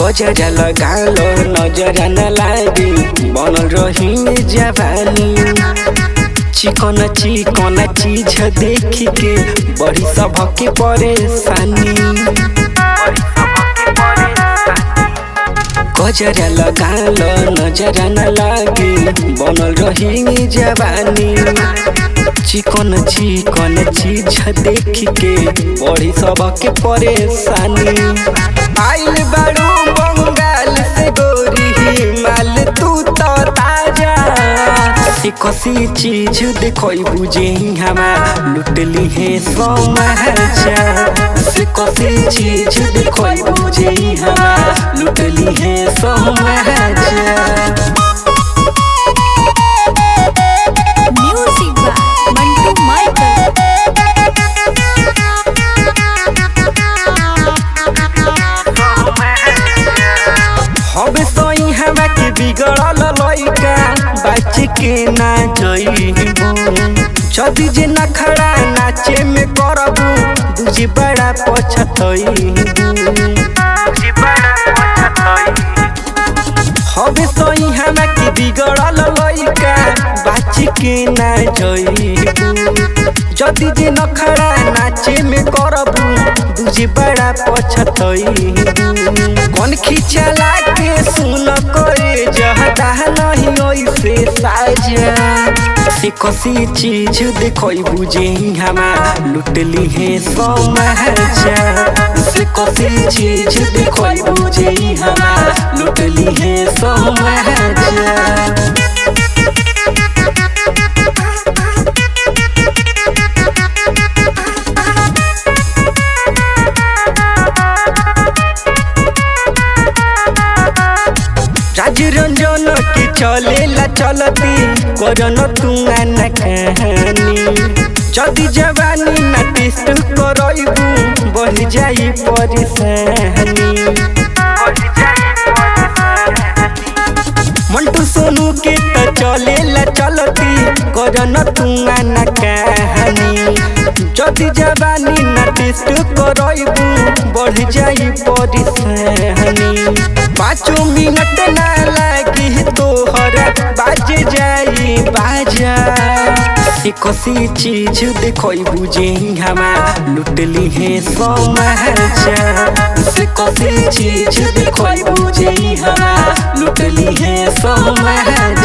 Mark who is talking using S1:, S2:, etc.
S1: गजरा लगा लो नजर न लागी बनल रही जवानी। चिकन चिकन चीज देख के बड़ी सबके परेशानी। गजरा लगा लो नजर न लागी बनल रही जवानी। चिकन चिकन चीज देख के बड़ी सबके परेशानी। आइल बारू बंगाल से गोरी माल तू तो ताजा। से कसी चीज देखोई बुझे हमा लुटली है समाचा। से कसी चीज देखोई बुझे हमा लुटली है समाचा। बिगड़ल लइका बाच के ना जइबू। जदी जे ना खड़ा नाचे में करबू दूजी बड़ा पछतइबू। हबे सही हमा के बिगड़ल लइका बाच के ना जइबू। जदी जे ना खड़ा नाचे में करबू दूजी बड़ा पछतइबू। कौन खिचला के सुन करे जहता नहीं ओइसे साजा। से कसी चीज देखोई बुझे हमा लुटली है समाचा। से कसी चीज देखोई बुझे हमा लुटली है समाचा। रंजन की चलेला चलती करन तू ना कहानी। जदी जवानी ना टेस्ट करइबू बढ़ जाई परेशानी। मंटू सोनू के त चलेला चलती करन तू ना कहानी। जदी जवानी ना टेस्ट करइबू बढ़ जाई परेशानी। 5 मिनट ना लागी तोहरा बाज जाई बाजा। से कसी चीज देखोई बुझे हमा लुटली है समाचा। से कसी चीज देखोई बुझे हमा लुटली है समाचा।